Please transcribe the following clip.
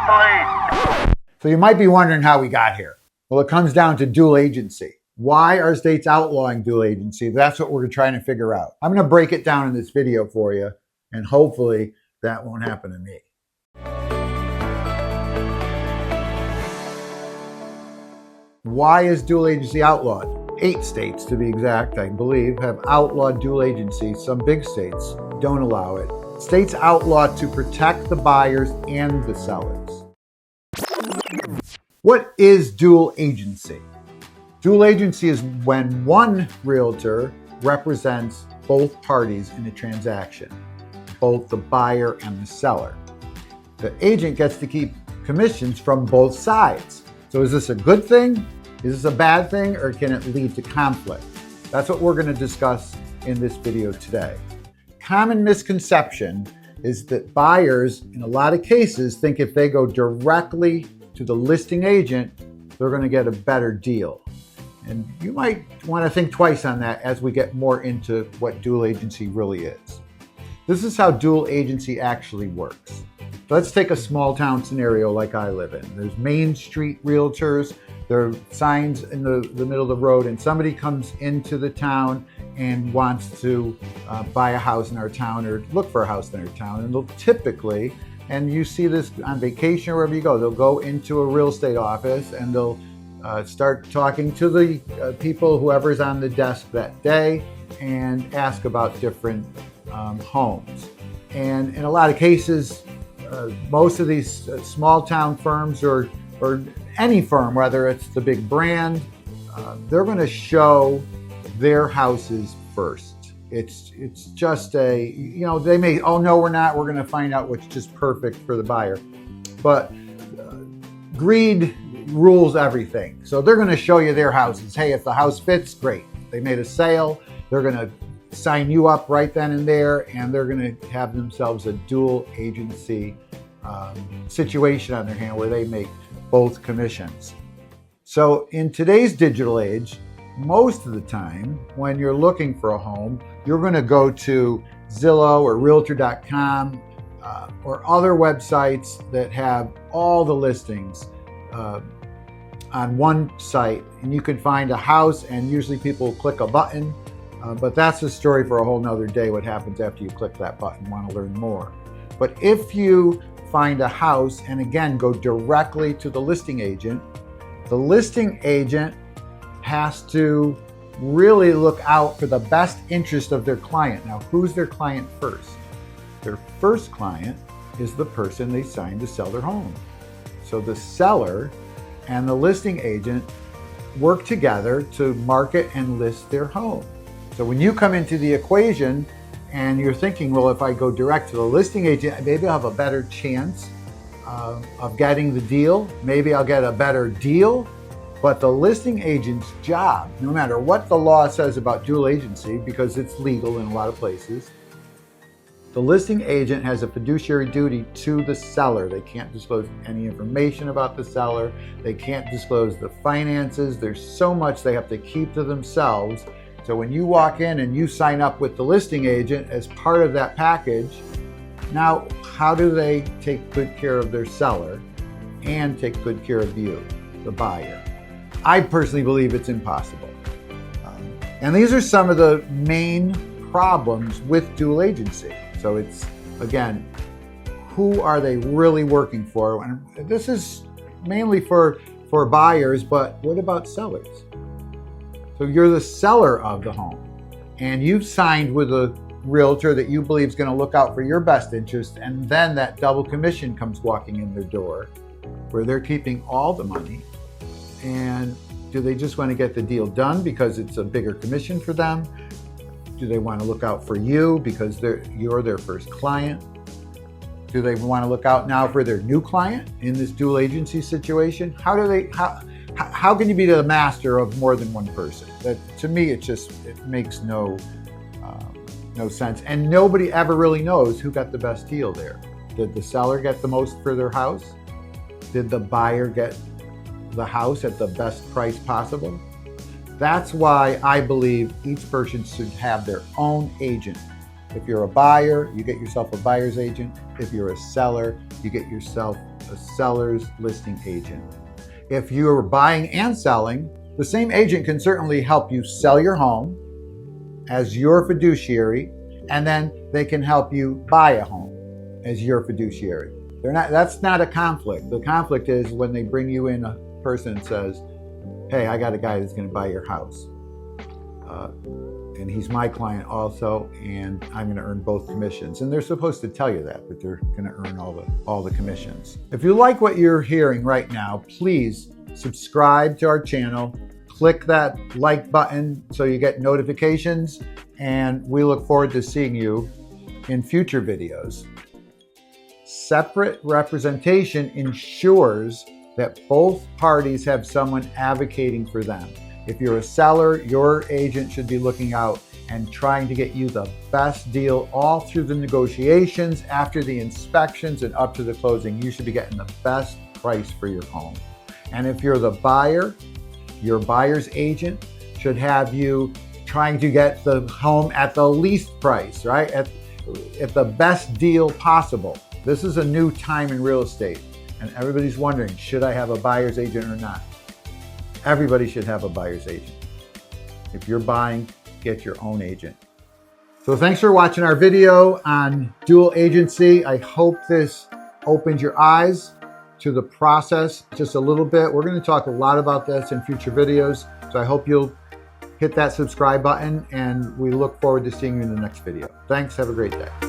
police. So you might be wondering how we got here. Well, it comes down to dual agency. Why are states outlawing dual agency? That's what we're trying to figure out. I'm going to break it down in this video for you, and hopefully that won't happen to me. Why is dual agency outlawed? 8 states, to be exact, I believe, have outlawed dual agency. Some big states don't allow it. States outlaw to protect the buyers and the sellers. What is dual agency? Dual agency is when one realtor represents both parties in a transaction, both the buyer and the seller. The agent gets to keep commissions from both sides. So is this a good thing? Is this a bad thing, or can it lead to conflict? That's what we're going to discuss in this video today. Common misconception is that buyers, in a lot of cases, think if they go directly to the listing agent, they're going to get a better deal. And you might want to think twice on that as we get more into what dual agency really is. This is how dual agency actually works. So let's take a small town scenario like I live in. There's Main Street realtors. There are signs in the middle of the road, and somebody comes into the town and wants to buy a house in our town or look for a house in our town. And they'll typically, and you see this on vacation or wherever you go, they'll go into a real estate office and they'll start talking to the people, whoever's on the desk that day, and ask about different homes. And in a lot of cases, most of these small town firms or any firm, whether it's the big brand, they're going to show their houses first. It's just a, they may, oh no, we're not, we're going to find out what's just perfect for the buyer. But greed rules everything. So they're going to show you their houses. Hey, if the house fits, great. They made a sale, they're going to sign you up right then and there, and they're going to have themselves a dual agency situation on their hand where they make both commissions. So in today's digital age, most of the time when you're looking for a home, you're going to go to Zillow or Realtor.com or other websites that have all the listings on one site, and you can find a house, and usually people click a button, but that's a story for a whole nother day, what happens after you click that button. Want to learn more. But if you find a house and again go directly to the listing agent has to really look out for the best interest of their client. Now, who's their client first? Their first client is the person they signed to sell their home. So the seller and the listing agent work together to market and list their home. So when you come into the equation and you're thinking, well, if I go direct to the listing agent, maybe I'll have a better chance of getting the deal. Maybe I'll get a better deal. But the listing agent's job, no matter what the law says about dual agency, because it's legal in a lot of places, the listing agent has a fiduciary duty to the seller. They can't disclose any information about the seller. They can't disclose the finances. There's so much they have to keep to themselves. So when you walk in and you sign up with the listing agent as part of that package, now how do they take good care of their seller and take good care of you, the buyer? I personally believe it's impossible. And these are some of the main problems with dual agency. So it's, again, who are they really working for? And this is mainly for buyers, but what about sellers? So you're the seller of the home, and you've signed with a realtor that you believe is going to look out for your best interest, and then that double commission comes walking in their door where they're keeping all the money. And do they just want to get the deal done because it's a bigger commission for them? Do they want to look out for you because you're their first client? Do they want to look out now for their new client in this dual agency situation? How can you be the master of more than one person? That, to me, it makes no sense. And nobody ever really knows who got the best deal there. Did the seller get the most for their house? Did the buyer get the house at the best price possible? That's why I believe each person should have their own agent. If you're a buyer, you get yourself a buyer's agent. If you're a seller, you get yourself a seller's listing agent. If you're buying and selling, the same agent can certainly help you sell your home as your fiduciary, and then they can help you buy a home as your fiduciary. That's not a conflict. The conflict is when they bring you in a person and says, hey, I got a guy that's going to buy your house. And he's my client also, and I'm going to earn both commissions. And they're supposed to tell you that they're going to earn all the commissions. If you like what you're hearing right now, please subscribe to our channel. Click that like button so you get notifications, and we look forward to seeing you in future videos. Separate representation ensures that both parties have someone advocating for them. If you're a seller, your agent should be looking out and trying to get you the best deal all through the negotiations, after the inspections, and up to the closing. You should be getting the best price for your home. And if you're the buyer, your buyer's agent should have you trying to get the home at the least price, right? At the best deal possible. This is a new time in real estate, and everybody's wondering, should I have a buyer's agent or not? Everybody should have a buyer's agent. If you're buying, get your own agent. So thanks for watching our video on dual agency. I hope this opens your eyes to the process just a little bit. We're going to talk a lot about this in future videos. So I hope you'll hit that subscribe button, and we look forward to seeing you in the next video. Thanks. Have a great day.